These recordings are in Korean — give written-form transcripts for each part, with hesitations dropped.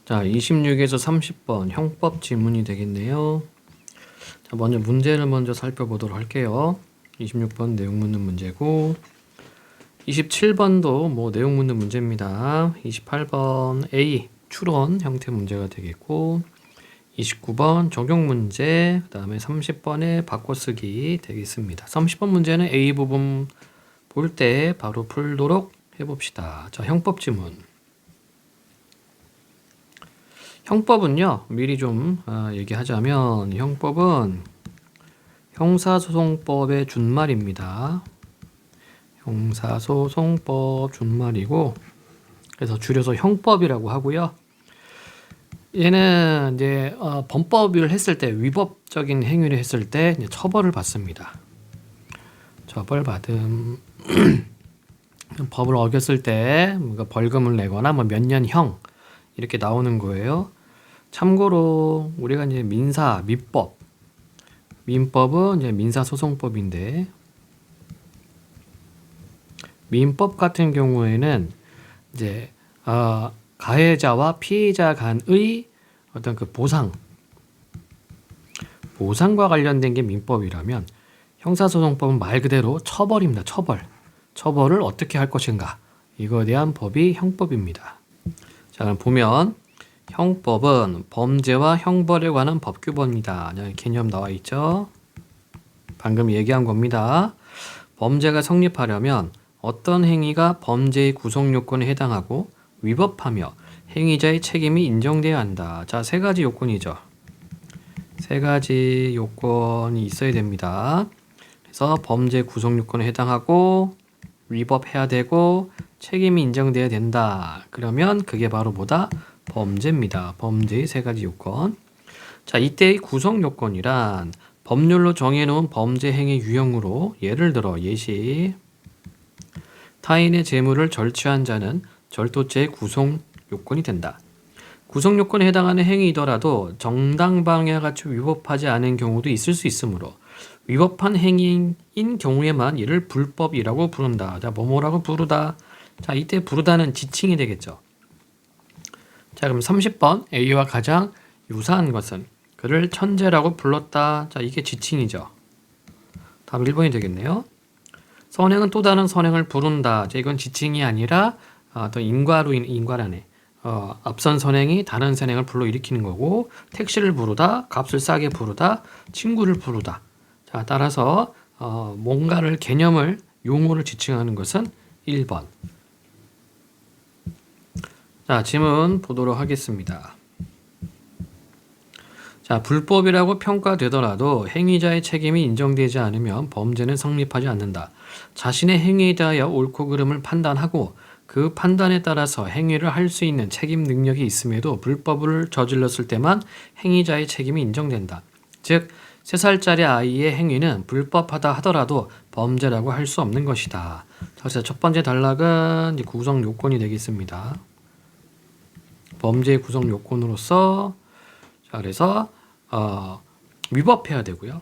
자, 26에서 30번 형법 지문이 되겠네요. 자, 먼저 문제를 먼저 살펴보도록 할게요. 26번 내용 묻는 문제고, 27번도 뭐 내용 묻는 문제입니다. 28번 A 추론 형태 문제가 되겠고, 29번 적용 문제, 그 다음에 30번에 바꿔쓰기 되겠습니다. 30번 문제는 A 부분 볼 때 바로 풀도록 해봅시다. 자, 형법 지문. 형법은요, 미리 좀 얘기하자면, 형법은 형사소송법의 준말입니다. 형사소송법 준말이고, 그래서 줄여서 형법이라고 하고요. 얘는 이제 범법을 했을 때, 위법적인 행위를 했을 때 이제 처벌을 받습니다. 처벌받음. 법을 어겼을 때 뭔가 벌금을 내거나 뭐 몇 년형 이렇게 나오는 거예요. 참고로 우리가 이제 민법은 이제 민사소송법인데, 민법 같은 경우에는 이제 가해자와 피해자 간의 어떤 그 보상과 관련된 게 민법이라면, 형사소송법은 말 그대로 처벌입니다. 처벌을 어떻게 할 것인가, 이거에 대한 법이 형법입니다. 자, 그럼 보면 형법은 범죄와 형벌에 관한 법규범이다. 개념 나와 있죠. 방금 얘기한 겁니다. 범죄가 성립하려면 어떤 행위가 범죄의 구성 요건에 해당하고 위법하며 행위자의 책임이 인정돼야 한다. 자, 세 가지 요건이죠. 세 가지 요건이 있어야 됩니다. 그래서 범죄 구성 요건에 해당하고 위법해야 되고 책임이 인정돼야 된다. 그러면 그게 바로 뭐다? 범죄입니다. 범죄의 세 가지 요건. 자, 이때의 구성 요건이란 법률로 정해놓은 범죄 행위 유형으로, 예를 들어 예시, 타인의 재물을 절취한 자는 절도죄의 구성 요건이 된다. 구성 요건에 해당하는 행위이더라도 정당방위와 같이 위법하지 않은 경우도 있을 수 있으므로 위법한 행위인 경우에만 이를 불법이라고 부른다. 자, 뭐뭐라고 부르다. 자, 이때 부르다는 지칭이 되겠죠. 자, 그럼 30번 A와 가장 유사한 것은 그를 천재라고 불렀다. 자, 이게 지칭이죠. 답 1번이 되겠네요. 선행은 또 다른 선행을 부른다. 자, 이건 지칭이 아니라 또 인과라네. 앞선 선행이 다른 선행을 불러일으키는 거고, 택시를 부르다, 값을 싸게 부르다, 친구를 부르다. 자, 따라서 뭔가를, 개념을, 용어를 지칭하는 것은 1번. 자, 지문 보도록 하겠습니다. 자, 불법이라고 평가되더라도 행위자의 책임이 인정되지 않으면 범죄는 성립하지 않는다. 자신의 행위에 대하여 옳고 그름을 판단하고 그 판단에 따라서 행위를 할 수 있는 책임 능력이 있음에도 불법을 저질렀을 때만 행위자의 책임이 인정된다. 즉, 3살짜리 아이의 행위는 불법하다 하더라도 범죄라고 할 수 없는 것이다. 그래서 첫 번째 단락은 구성 요건이 되겠습니다. 범죄의 구성 요건으로서, 자, 그래서 위법해야 되고요.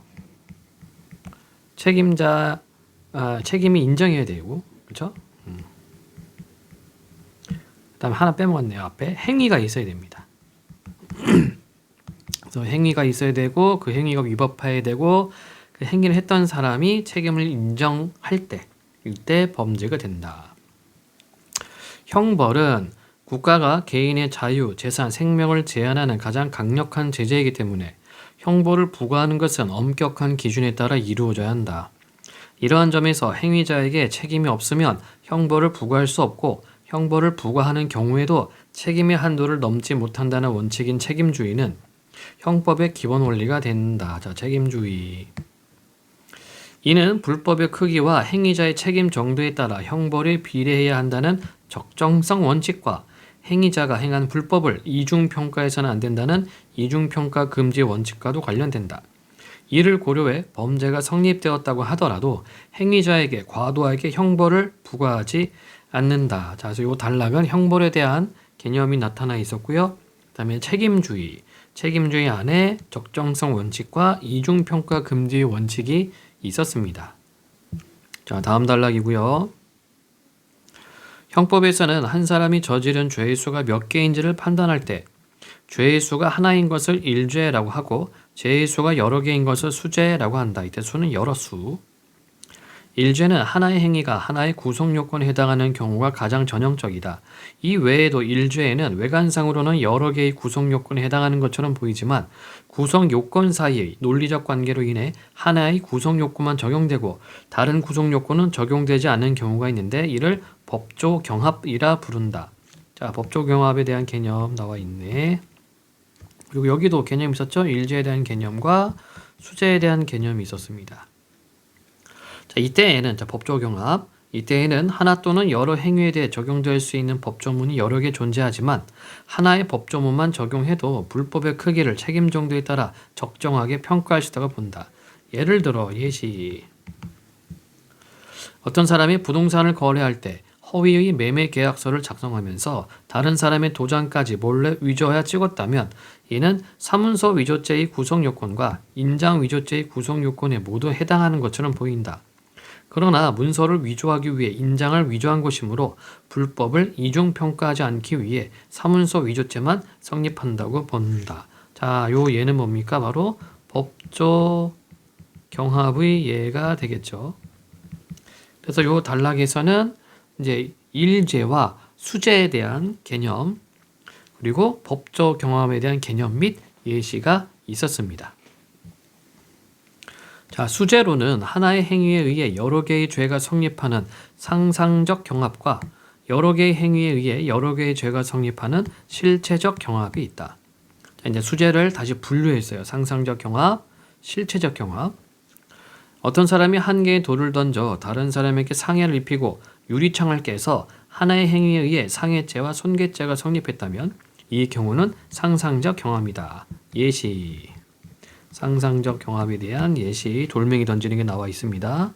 책임이 인정해야 되고, 그렇죠? 그다음에 하나 빼먹었네요. 앞에 행위가 있어야 됩니다. 그래서 행위가 있어야 되고, 그 행위가 위법해야 되고, 그 행위를 했던 사람이 책임을 인정할 때, 이때 범죄가 된다. 형벌은 국가가 개인의 자유, 재산, 생명을 제한하는 가장 강력한 제재이기 때문에 형벌을 부과하는 것은 엄격한 기준에 따라 이루어져야 한다. 이러한 점에서 행위자에게 책임이 없으면 형벌을 부과할 수 없고, 형벌을 부과하는 경우에도 책임의 한도를 넘지 못한다는 원칙인 책임주의는 형법의 기본 원리가 된다. 자, 책임주의. 이는 불법의 크기와 행위자의 책임 정도에 따라 형벌에 비례해야 한다는 적정성 원칙과 행위자가 행한 불법을 이중평가해서는 안 된다는 이중평가 금지 원칙과도 관련된다. 이를 고려해 범죄가 성립되었다고 하더라도 행위자에게 과도하게 형벌을 부과하지 않는다. 자, 그래서 이 단락은 형벌에 대한 개념이 나타나 있었고요. 그 다음에 책임주의 안에 적정성 원칙과 이중평가 금지 원칙이 있었습니다. 자, 다음 단락이고요. 형법에서는 한 사람이 저지른 죄의 수가 몇 개인지를 판단할 때 죄의 수가 하나인 것을 일죄라고 하고 죄의 수가 여러 개인 것을 수죄라고 한다. 이때 수는 여러 수. 일죄는 하나의 행위가 하나의 구성 요건에 해당하는 경우가 가장 전형적이다. 이 외에도 일죄에는 외관상으로는 여러 개의 구성 요건에 해당하는 것처럼 보이지만 구성 요건 사이의 논리적 관계로 인해 하나의 구성 요건만 적용되고 다른 구성 요건은 적용되지 않는 경우가 있는데 이를 법조 경합이라 부른다. 자, 법조 경합에 대한 개념 나와 있네. 그리고 여기도 개념이 있었죠. 일죄에 대한 개념과 수죄에 대한 개념이 있었습니다. 자, 이때에는 법조 경합, 이때에는 하나 또는 여러 행위에 대해 적용될 수 있는 법조문이 여러 개 존재하지만 하나의 법조문만 적용해도 불법의 크기를 책임 정도에 따라 적정하게 평가할 수 있다고 본다. 예를 들어 예시. 어떤 사람이 부동산을 거래할 때 허위의 매매 계약서를 작성하면서 다른 사람의 도장까지 몰래 위조하여 찍었다면 이는 사문서 위조죄의 구성 요건과 인장 위조죄의 구성 요건에 모두 해당하는 것처럼 보인다. 그러나 문서를 위조하기 위해 인장을 위조한 것이므로 불법을 이중평가하지 않기 위해 사문서 위조죄만 성립한다고 본다. 자, 요 예는 뭡니까? 바로 법조 경합의 예가 되겠죠. 그래서 요 단락에서는 이제 일죄와 수죄에 대한 개념 그리고 법조 경합에 대한 개념 및 예시가 있었습니다. 자, 수죄로는 하나의 행위에 의해 여러 개의 죄가 성립하는 상상적 경합과 여러 개의 행위에 의해 여러 개의 죄가 성립하는 실체적 경합이 있다. 자, 이제 수죄를 다시 분류했어요. 상상적 경합, 실체적 경합. 어떤 사람이 한 개의 돌을 던져 다른 사람에게 상해를 입히고 유리창을 깨서 하나의 행위에 의해 상해죄와 손괴죄가 성립했다면 이 경우는 상상적 경합이다. 예시. 상상적 경합에 대한 예시 돌멩이 던지는 게 나와 있습니다.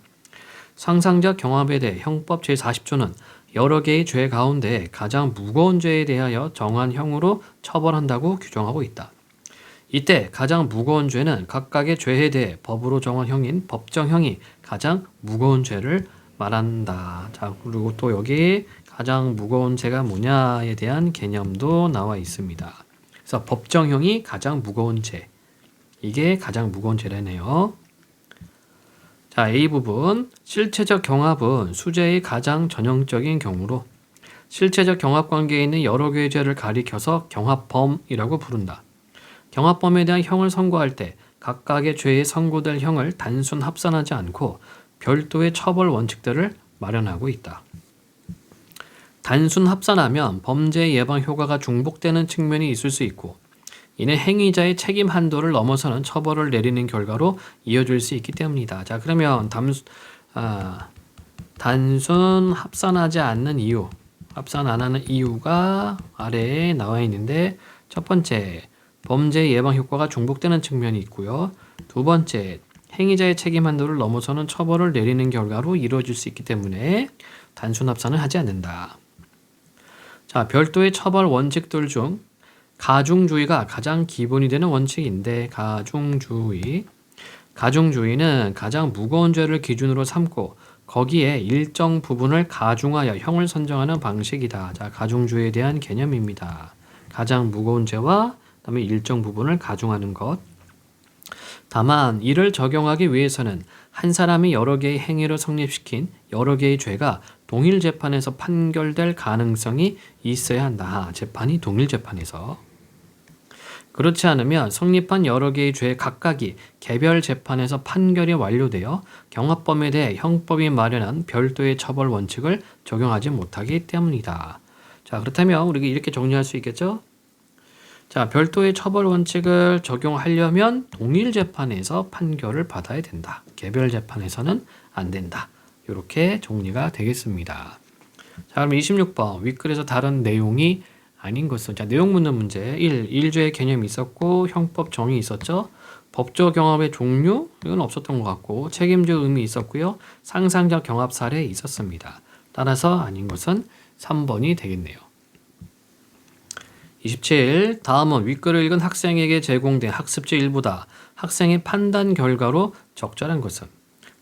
상상적 경합에 대해 형법 제40조는 여러 개의 죄 가운데 가장 무거운 죄에 대하여 정한 형으로 처벌한다고 규정하고 있다. 이때 가장 무거운 죄는 각각의 죄에 대해 법으로 정한 형인 법정형이 가장 무거운 죄를 말한다. 자, 그리고 또 여기 가장 무거운 죄가 뭐냐에 대한 개념도 나와 있습니다. 그래서 법정형이 가장 무거운 죄. 이게 가장 무거운 죄라네요. 자, A 부분. 실체적 경합은 수죄의 가장 전형적인 경우로 실체적 경합 관계에 있는 여러 개의 죄를 가리켜서 경합범이라고 부른다. 경합범에 대한 형을 선고할 때 각각의 죄에 선고될 형을 단순 합산하지 않고 별도의 처벌 원칙들을 마련하고 있다. 단순 합산하면 범죄 예방 효과가 중복되는 측면이 있을 수 있고 이는 행위자의 책임 한도를 넘어서는 처벌을 내리는 결과로 이어질 수 있기 때문이다. 자, 그러면 단순 합산하지 않는 이유, 합산 안 하는 이유가 아래에 나와 있는데 첫 번째, 범죄 예방 효과가 중복되는 측면이 있고요. 두 번째, 행위자의 책임 한도를 넘어서는 처벌을 내리는 결과로 이루어질 수 있기 때문에 단순 합산을 하지 않는다. 자, 별도의 처벌 원칙들 중 가중주의가 가장 기본이 되는 원칙인데 가중주의는 가장 무거운 죄를 기준으로 삼고 거기에 일정 부분을 가중하여 형을 선정하는 방식이다. 자, 가중주의에 대한 개념입니다. 가장 무거운 죄와 그다음에 일정 부분을 가중하는 것. 다만 이를 적용하기 위해서는 한 사람이 여러 개의 행위를 성립시킨 여러 개의 죄가 동일 재판에서 판결될 가능성이 있어야 한다. 재판이 동일 재판에서. 그렇지 않으면 성립한 여러 개의 죄 각각이 개별 재판에서 판결이 완료되어 경합범에 대해 형법이 마련한 별도의 처벌 원칙을 적용하지 못하기 때문이다. 자, 그렇다면 우리가 이렇게 정리할 수 있겠죠? 자, 별도의 처벌 원칙을 적용하려면 동일 재판에서 판결을 받아야 된다. 개별 재판에서는 안 된다. 이렇게 정리가 되겠습니다. 자, 그럼 26번 윗글에서 다른 내용이 아닌 것은. 자, 내용 묻는 문제 1. 일죄의 개념이 있었고 형법 정의 있었죠. 법조 경합의 종류 이건 없었던 것 같고 책임적 의미 있었고요. 상상적 경합 사례 있었습니다. 따라서 아닌 것은 3번이 되겠네요. 27. 다음은 윗글을 읽은 학생에게 제공된 학습지 일부다. 학생의 판단 결과로 적절한 것은.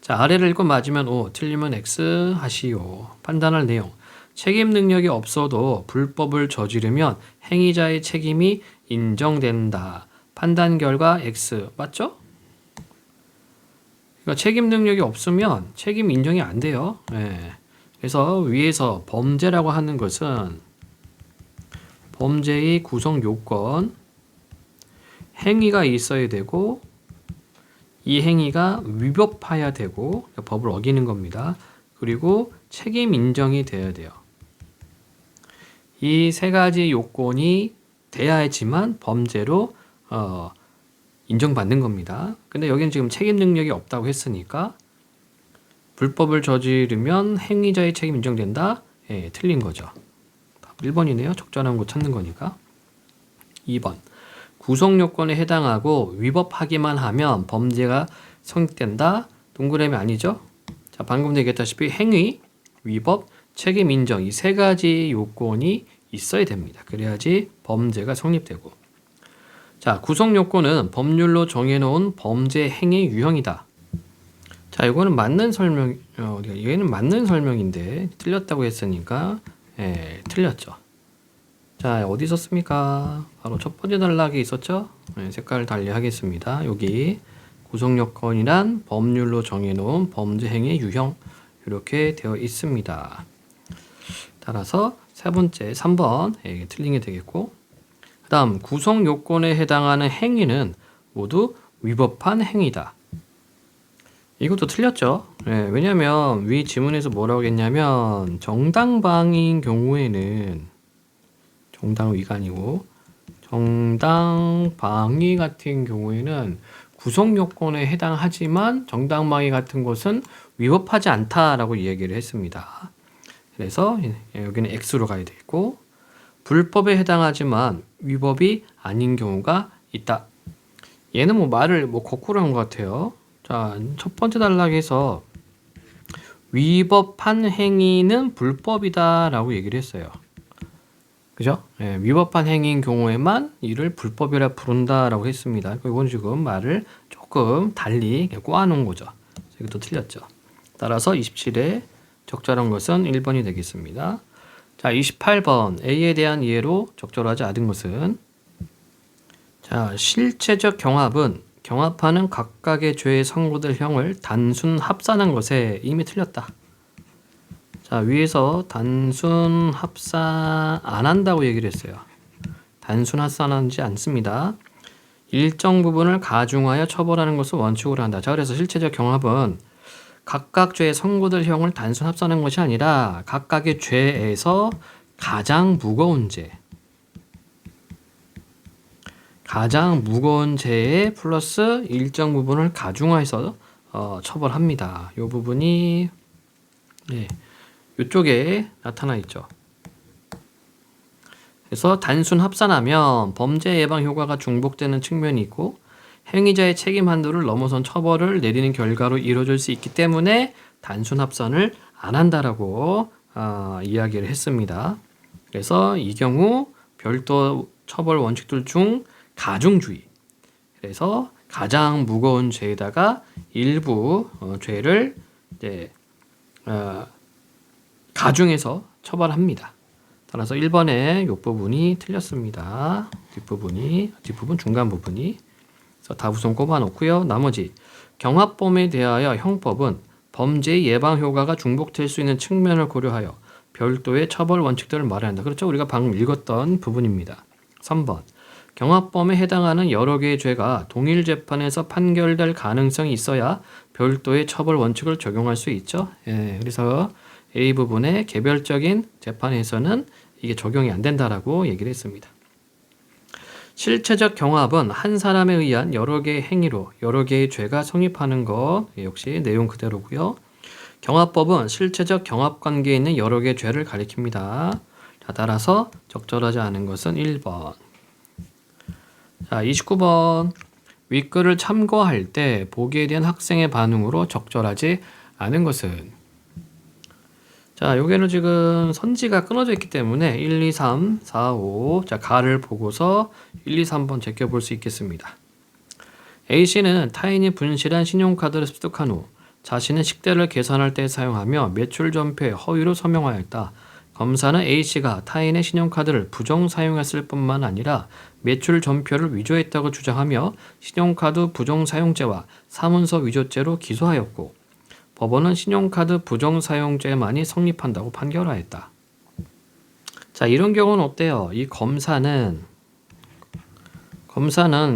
자, 아래를 읽고 맞으면 O, 틀리면 X 하시오. 판단할 내용. 책임 능력이 없어도 불법을 저지르면 행위자의 책임이 인정된다. 판단 결과 X. 맞죠? 그러니까 책임 능력이 없으면 책임 인정이 안 돼요. 예. 그래서 위에서 범죄라고 하는 것은 범죄의 구성 요건, 행위가 있어야 되고 이 행위가 위법해야 되고 법을 어기는 겁니다. 그리고 책임 인정이 돼야 돼요. 이 세 가지 요건이 돼야지만 범죄로 인정받는 겁니다. 근데 여기는 지금 책임 능력이 없다고 했으니까 불법을 저지르면 행위자의 책임 인정된다? 예, 틀린 거죠. 1번이네요. 적절한 거 찾는 거니까. 2번. 구성 요건에 해당하고 위법하기만 하면 범죄가 성립된다? 동그라미 아니죠? 자, 방금 얘기했다시피 행위, 위법, 책임 인정 이 세 가지 요건이 있어야 됩니다. 그래야지 범죄가 성립되고. 자, 구성 요건은 법률로 정해놓은 범죄 행위 유형이다. 자, 이거는 맞는 설명, 얘는 맞는 설명인데 틀렸다고 했으니까 예, 틀렸죠. 자, 어디 있었습니까? 바로 첫 번째 단락에 있었죠? 예, 색깔 달리하겠습니다. 여기 구성 요건이란 법률로 정해놓은 범죄 행위 유형 이렇게 되어 있습니다. 따라서 세 번째 3번 예, 틀린 게 되겠고, 그 다음 구성 요건에 해당하는 행위는 모두 위법한 행위다. 이것도 틀렸죠. 예, 왜냐하면 위 지문에서 뭐라고 했냐면 정당방위인 경우에는 정당위가 아니고 정당방위 같은 경우에는 구성 요건에 해당하지만 정당방위 같은 것은 위법하지 않다라고 이야기를 했습니다. 그래서 여기는 X로 가야 되고, 불법에 해당하지만 위법이 아닌 경우가 있다. 얘는 뭐 말을 거꾸로 한 것 같아요. 자, 첫 번째 단락에서 위법한 행위는 불법이다라고 얘기를 했어요. 그죠? 예, 위법한 행위인 경우에만 이를 불법이라 부른다라고 했습니다. 이건 지금 말을 조금 달리 꼬아놓은 거죠. 이것도 틀렸죠. 따라서 27에 적절한 것은 1번이 되겠습니다. 자, 28번 A에 대한 이해로 적절하지 않은 것은, 자, 실체적 경합은 경합하는 각각의 죄에 선고될 형을 단순 합산한 것에 이미 틀렸다. 자, 위에서 단순 합산 안 한다고 얘기를 했어요. 단순 합산하지 않습니다. 일정 부분을 가중하여 처벌하는 것을 원칙으로 한다. 자, 그래서 실체적 경합은 각각 죄에 선고될 형을 단순 합산한 것이 아니라 각각의 죄에서 가장 무거운 죄, 가장 무거운 죄에 플러스 일정 부분을 가중화해서 처벌합니다. 이 부분이 네, 이쪽에 나타나 있죠. 그래서 단순 합산하면 범죄 예방 효과가 중복되는 측면이 있고 행위자의 책임 한도를 넘어선 처벌을 내리는 결과로 이루어질 수 있기 때문에 단순 합산을 안 한다라고 이야기를 했습니다. 그래서 이 경우 별도 처벌 원칙들 중 가중주의, 그래서 가장 무거운 죄에다가 일부 죄를 이제 가중해서 처벌합니다. 따라서 1번의 이 부분이 틀렸습니다. 뒷부분 중간 부분이. 그래서 다부분 꼽아놓고요. 나머지 경합범에 대하여 형법은 범죄 예방 효과가 중복될 수 있는 측면을 고려하여 별도의 처벌 원칙들을 마련한다. 그렇죠? 우리가 방금 읽었던 부분입니다. 3번 경합범에 해당하는 여러 개의 죄가 동일 재판에서 판결될 가능성이 있어야 별도의 처벌 원칙을 적용할 수 있죠. 예, 그래서 A 부분의 개별적인 재판에서는 이게 적용이 안 된다라고 얘기를 했습니다. 실체적 경합은 한 사람에 의한 여러 개의 행위로 여러 개의 죄가 성립하는 것, 역시 내용 그대로고요. 경합법은 실체적 경합 관계에 있는 여러 개의 죄를 가리킵니다. 자, 따라서 적절하지 않은 것은 1번. 자, 29번. 윗글을 참고할 때 보기에 대한 학생의 반응으로 적절하지 않은 것은, 자, 여기는 지금 선지가 끊어져 있기 때문에 1, 2, 3, 4, 5 자, 가를 보고서 1, 2, 3번 제껴볼 수 있겠습니다. A씨는 타인이 분실한 신용카드를 습득한 후 자신의 식대를 계산할 때 사용하며 매출 전폐 허위로 서명하였다. 검사는 A씨가 타인의 신용카드를 부정 사용했을 뿐만 아니라 매출 전표를 위조했다고 주장하며 신용카드 부정 사용죄와 사문서 위조죄로 기소하였고 법원은 신용카드 부정 사용죄만이 성립한다고 판결하였다. 자, 이런 경우는 어때요? 이 검사는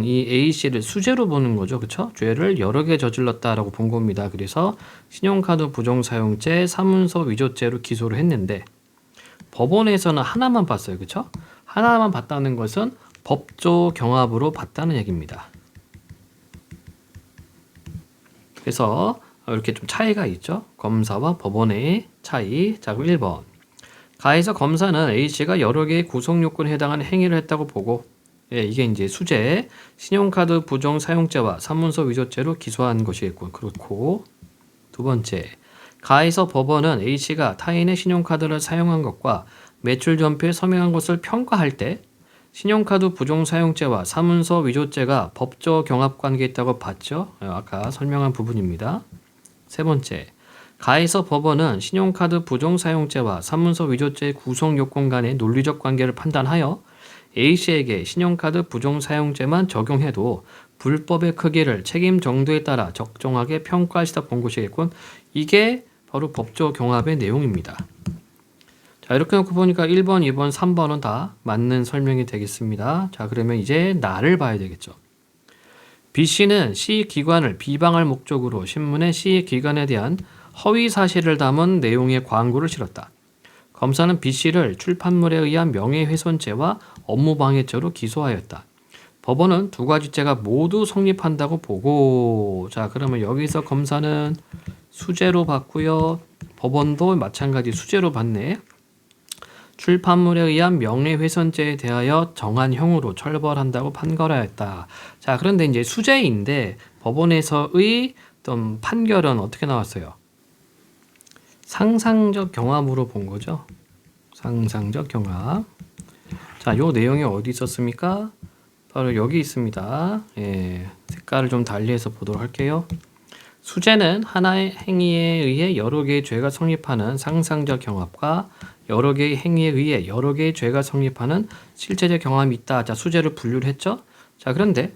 이 A씨를 수재로 보는 거죠. 그쵸? 죄를 여러 개 저질렀다라고 본 겁니다. 그래서 신용카드 부정 사용죄, 사문서 위조죄로 기소를 했는데 법원에서는 하나만 봤어요. 그쵸? 하나만 봤다는 것은 법조 경합으로 봤다는 얘기입니다. 그래서 이렇게 좀 차이가 있죠. 검사와 법원의 차이. 자, 그럼 1번. 가에서 검사는 A씨가 여러 개의 구성 요건에 해당하는 행위를 했다고 보고 이게 이제 수재, 신용카드 부정 사용죄와 사문서 위조죄로 기소한 것이겠고 그렇고 두 번째. 가에서 법원은 A씨가 타인의 신용카드를 사용한 것과 매출 전표에 서명한 것을 평가할 때 신용카드 부정 사용죄와 사문서 위조죄가 법조 경합 관계에 있다고 봤죠. 아까 설명한 부분입니다. 세 번째. 가에서 법원은 신용카드 부정 사용죄와 사문서 위조죄의 구성 요건 간의 논리적 관계를 판단하여 A씨에게 신용카드 부정 사용죄만 적용해도 불법의 크기를 책임 정도에 따라 적정하게 평가하시다 본 것이겠군. 이게 바로 법조 경합의 내용입니다. 자, 이렇게 놓고 보니까 1번, 2번, 3번은 다 맞는 설명이 되겠습니다. 자, 그러면 이제 나를 봐야 되겠죠. B씨는 C 기관을 비방할 목적으로 신문에 C 기관에 대한 허위 사실을 담은 내용의 광고를 실었다. 검사는 B씨를 출판물에 의한 명예훼손죄와 업무방해죄로 기소하였다. 법원은 두 가지 죄가 모두 성립한다고 보고 자, 그러면 여기서 검사는 수재로 봤고요. 법원도 마찬가지 수재로 봤네. 출판물에 의한 명예훼손죄에 대하여 정한 형으로 처벌한다고 판결하였다. 자, 그런데 이제 수재인데 법원에서의 어떤 판결은 어떻게 나왔어요? 상상적 경합으로 본 거죠. 상상적 경합. 자, 요 내용이 어디 있었습니까? 바로 여기 있습니다. 색깔을 좀 달리해서 보도록 할게요. 수재는 하나의 행위에 의해 여러 개의 죄가 성립하는 상상적 경합과 여러 개의 행위에 의해 여러 개의 죄가 성립하는 실체적 경험이 있다. 자, 수재를 분류를 했죠. 자, 그런데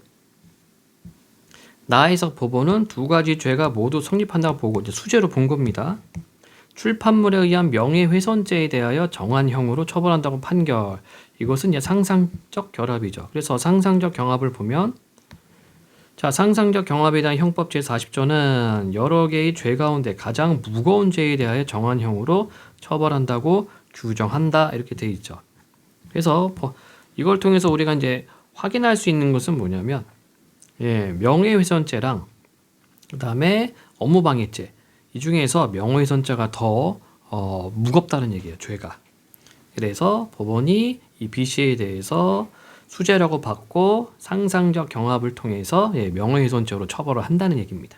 나에서 법원은 두 가지 죄가 모두 성립한다고 보고 이제 수재로 본 겁니다. 출판물에 의한 명예훼손죄에 대하여 정한 형으로 처벌한다고 판결. 이것은 이제 상상적 결합이죠. 그래서 상상적 경합을 보면 자, 상상적 경합에 대한 형법 제40조는 여러 개의 죄 가운데 가장 무거운 죄에 대하여 정한 형으로 처벌한다고 규정한다. 이렇게 되어 있죠. 그래서 이걸 통해서 우리가 이제 확인할 수 있는 것은 뭐냐면 명예훼손죄랑 그다음에 업무방해죄 이 중에서 명예훼손죄가 더 무겁다는 얘기예요. 죄가. 그래서 법원이 이 B씨에 대해서 수재라고 봤고 상상적 경합을 통해서 명예훼손죄로 처벌을 한다는 얘기입니다.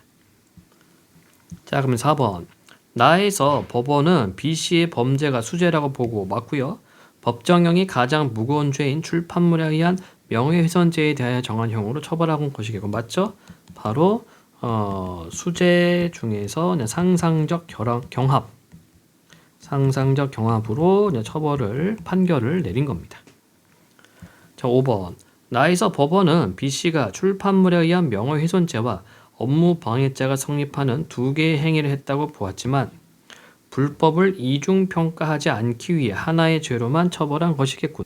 자, 그러면 4번. 나에서 법원은 B씨의 범죄가 수재라고 보고 맞고요. 법정형이 가장 무거운 죄인 출판물에 의한 명예훼손죄에 대하여 정한 형으로 처벌한 것이겠고 맞죠? 바로 수재 중에서 상상적 경합, 상상적 경합으로 판결을 내린 겁니다. 자, 5번. 나에서 법원은 B씨가 출판물에 의한 명예훼손죄와 업무방해죄가 성립하는 두 개의 행위를 했다고 보았지만 불법을 이중평가하지 않기 위해 하나의 죄로만 처벌한 것이겠군.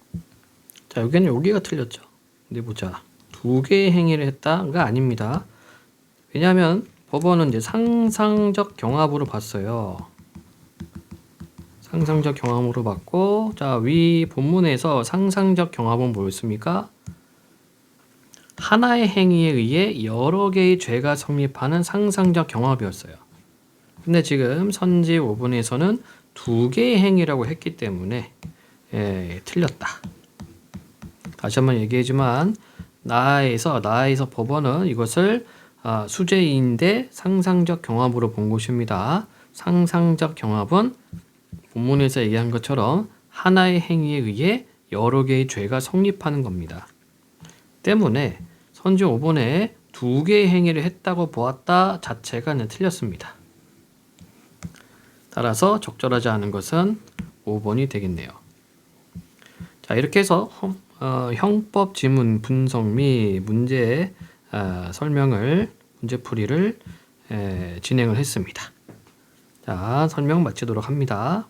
자, 여기가 틀렸죠. 근데 보자. 두 개의 행위를 했다가 아닙니다. 왜냐하면 법원은 이제 상상적 경합으로 봤어요. 상상적 경합으로 봤고 자, 위 본문에서 상상적 경합은 뭐였습니까? 하나의 행위에 의해 여러 개의 죄가 성립하는 상상적 경합이었어요. 근데 지금 선지 5분에서는 두 개의 행위라고 했기 때문에 틀렸다. 다시 한번 얘기하지만 나에서 법원은 이것을 수재인데 상상적 경합으로 본 것입니다. 상상적 경합은 본문에서 얘기한 것처럼 하나의 행위에 의해 여러 개의 죄가 성립하는 겁니다. 때문에 선지 5번에 두 개의 행위를 했다고 보았다 자체가 틀렸습니다. 따라서 적절하지 않은 것은 5번이 되겠네요. 자, 이렇게 해서 형법 지문 분석 및 문제 설명을 문제풀이를 진행을 했습니다. 자, 설명 마치도록 합니다.